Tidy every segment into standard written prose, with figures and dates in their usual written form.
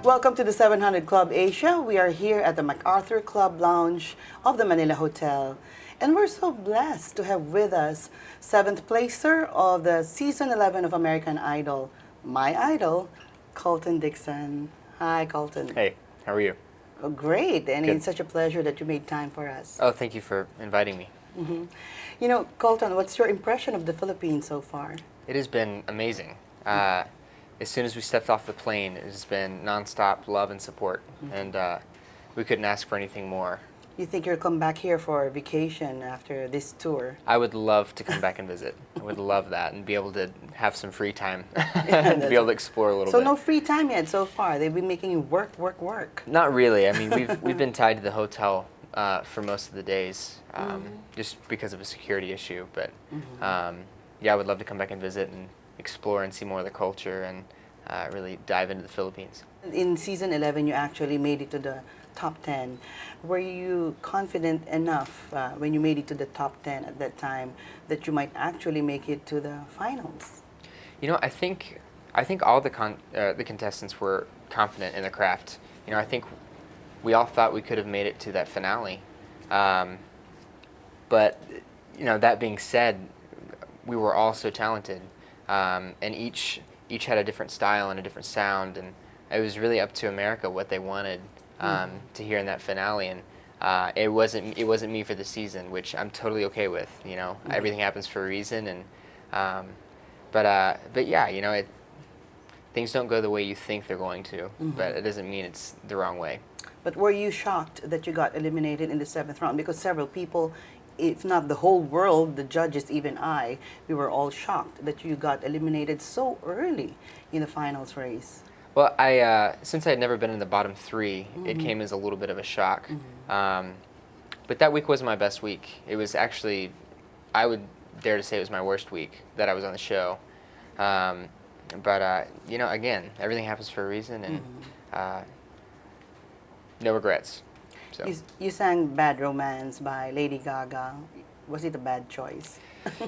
Welcome to the 700 Club Asia. We are here at the MacArthur Club Lounge of the Manila Hotel. And we're so blessed to have with us 7th placer of the Season 11 of American Idol, my idol, Colton Dixon. Hi, Colton. Hey, how are you? Oh, great. And Good. it's such a pleasure that you made time for us. Oh, thank you for inviting me. You know, Colton, what's your impression of the Philippines so far? It has been amazing. As soon as we stepped off the plane, it has been nonstop love and support, and we couldn't ask for anything more. You think you'll come back here for a vacation after this tour? I would love to come back and visit. I would love that and be able to have some free time Yeah, and be able to explore a little So bit. no free time yet so far. They've been making you work, work, work. Not really. I mean, we've been tied to the hotel for most of the days, just because of a security issue. But yeah, I would love to come back and visit and explore and see more of the culture and really dive into the Philippines. In season 11, you actually made it to the top 10. Were you confident enough when you made it to the top 10 at that time that you might actually make it to the finals? You know, I think all the contestants were confident in the craft. You know, I think we all thought we could have made it to that finale. But you know, that being said, we were all so talented, and each had a different style and a different sound, and it was really up to America what they wanted to hear in that finale. And it wasn't me for the season, which I'm totally okay with. You know, everything happens for a reason, and but yeah, you know, things don't go the way you think they're going to, but it doesn't mean it's the wrong way. But were you shocked that you got eliminated in the 7th round? Because several people, if not the whole world, the judges, even I, we were all shocked that you got eliminated so early in the finals race. Well, since I had never been in the bottom 3, it came as a little bit of a shock. But that week wasn't my best week. It was actually, I would dare to say it was my worst week that I was on the show. But you know, again, everything happens for a reason, and no regrets. So. You sang Bad Romance by Lady Gaga. Was it a bad choice?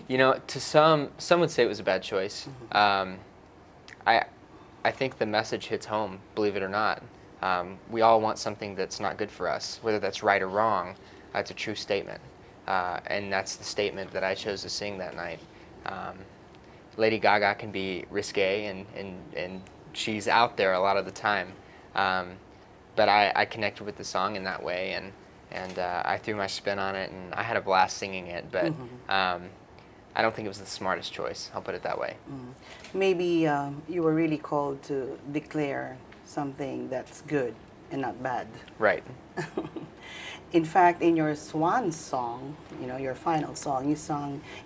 You know, to some would say it was a bad choice. I think the message hits home, believe it or not. We all want something that's not good for us, whether that's right or wrong. It's a true statement, and that's the statement that I chose to sing that night. Lady Gaga can be risque, and she's out there a lot of the time. But I connected with the song in that way, and I threw my spin on it, and I had a blast singing it. But I don't think it was the smartest choice. I'll put it that way. Maybe you were really called to declare something that's good and not bad. Right. In fact, in your swan song, you know, your final song, you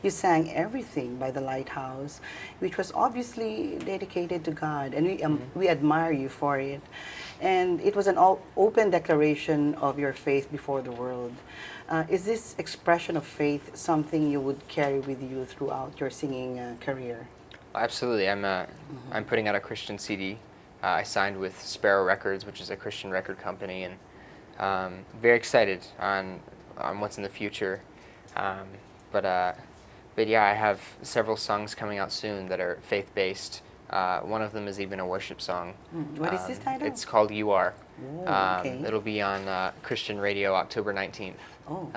sang Everything by the Lighthouse, which was obviously dedicated to God, and we admire you for it. And it was an open declaration of your faith before the world. Is this expression of faith something you would carry with you throughout your singing career? Absolutely. I'm putting out a Christian CD. I signed with Sparrow Records, which is a Christian record company, and very excited on what's in the future. But yeah, I have several songs coming out soon that are faith-based. One of them is even a worship song. What is this title? It's called You Are. Oh, okay. It'll be on Christian radio October 19th,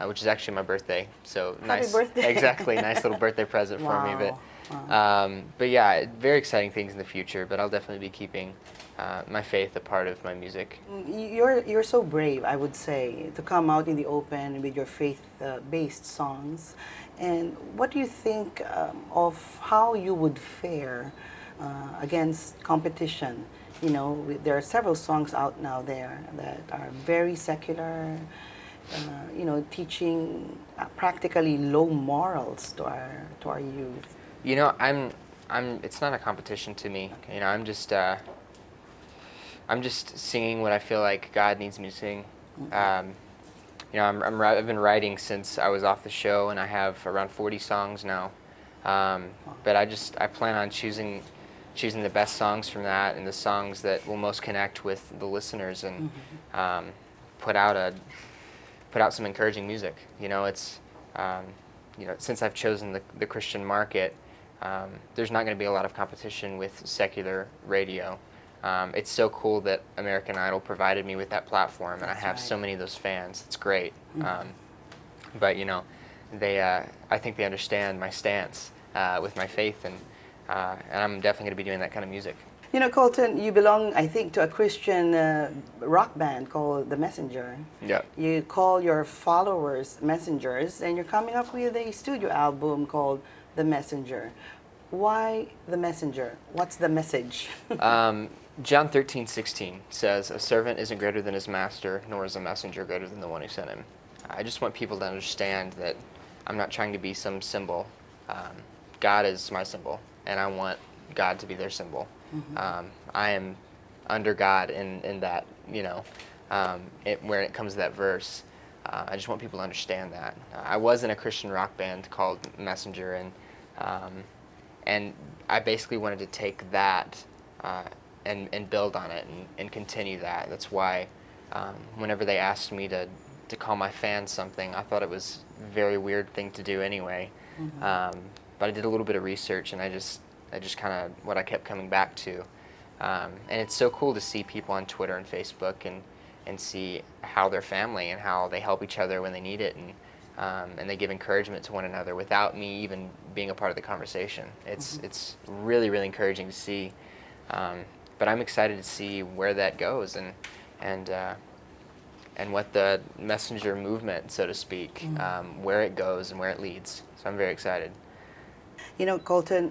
which is actually my birthday. So Happy birthday. Exactly, nice little birthday present for me. But yeah, very exciting things in the future. But I'll definitely be keeping my faith a part of my music. You're so brave, I would say, to come out in the open with your faith-based songs. And what do you think of how you would fare against competition? You know, there are several songs out now there that are very secular, you know, teaching practically low morals to our youth. You know, it's not a competition to me. Okay. You know, I'm just singing what I feel like God needs me to sing. You know, I've been writing since I was off the show, and I have around 40 songs now. But I plan on choosing the best songs from that, and the songs that will most connect with the listeners, and put out some encouraging music. You know, it's you know, since I've chosen the Christian market, there's not going to be a lot of competition with secular radio. It's so cool that American Idol provided me with that platform, and I That's have so right. many of those fans. It's great. But you know, I think they understand my stance with my faith, and I'm definitely going to be doing that kind of music. You know, Colton, you belong, I think, to a Christian rock band called The Messenger. Yeah. You call your followers messengers, and you're coming up with a studio album called The Messenger. Why The Messenger? What's the message? John 13:16 says, "A servant isn't greater than his master, nor is a messenger greater than the one who sent him." I just want people to understand that I'm not trying to be some symbol. God is my symbol, and I want God to be their symbol. I am under God in that, you know, where it comes to that verse. I just want people to understand that. I was in a Christian rock band called Messenger, and I basically wanted to take that and build on it and continue that. That's why whenever they asked me to call my fans something, I thought it was a very weird thing to do anyway. But I did a little bit of research, and I just kind of what I kept coming back to. And it's so cool to see people on Twitter and Facebook and see how they're family and how they help each other when they need it, and they give encouragement to one another without me even being a part of the conversation. It's really, really encouraging to see. But I'm excited to see where that goes and what the messenger movement, so to speak, where it goes and where it leads. So I'm very excited. You know, Colton,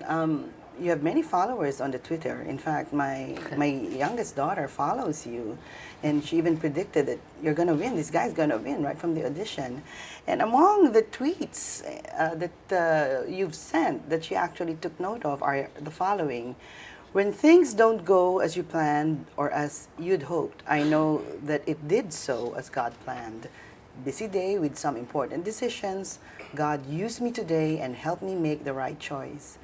you have many followers on the Twitter. In fact, my youngest daughter follows you, and she even predicted that you're going to win. This guy's going to win right from the audition. And among the tweets that you've sent that she actually took note of are the following. When things don't go as you planned or as you'd hoped, I know that it did so as God planned. Busy day with some important decisions. God used me today and helped me make the right choice.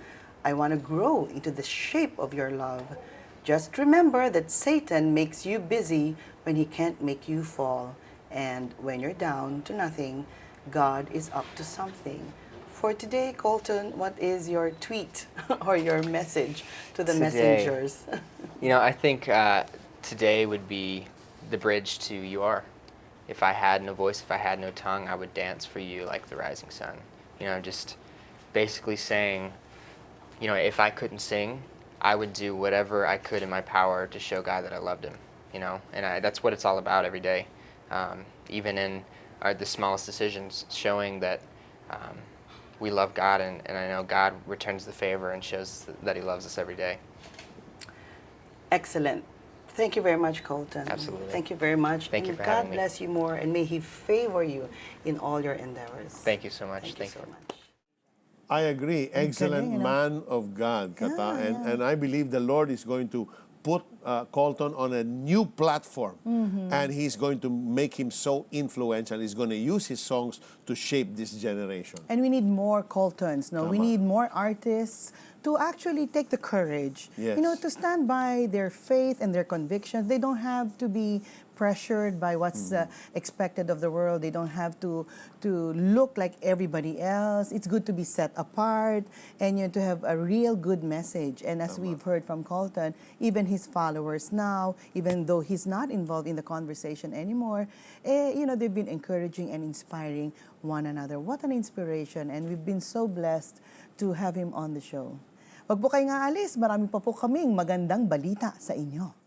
I want to grow into the shape of your love. Just remember that Satan makes you busy when he can't make you fall. And when you're down to nothing, God is up to something. For today, Colton, what is your tweet or your message to the Today. messengers? You know, I think today would be the bridge to "You Are." If I had no voice, if I had no tongue, I would dance for you like the rising sun. You know, just basically saying, you know, if I couldn't sing, I would do whatever I could in my power to show God that I loved him, you know, and that's what it's all about every day. Even in the smallest decisions, showing that we love God, and I know God returns the favor and shows that he loves us every day. Excellent. Thank you very much, Colton. Absolutely. Thank you very much. Thank you And for God having me. bless you more, and may he favor you in all your endeavors. Thank you so much. Thank you so much. I agree. Excellent galing, man of God, Kata. And I believe the Lord is going to put Colton on a new platform. And he's going to make him so influential. He's going to use his songs to shape this generation. And we need more Coltons, no? We Tama. need more artists to actually take the courage, Yes. you know, to stand by their faith and their convictions. They don't have to be pressured by what's expected of the world. They don't have to look like everybody else. It's good to be set apart and, you know, to have a real good message. And as we've heard from Colton, even his followers now, even though he's not involved in the conversation anymore, you know, they've been encouraging and inspiring one another. What an inspiration. And we've been so blessed to have him on the show. Wag po kayo nga alis, marami pa po kaming magandang balita sa inyo.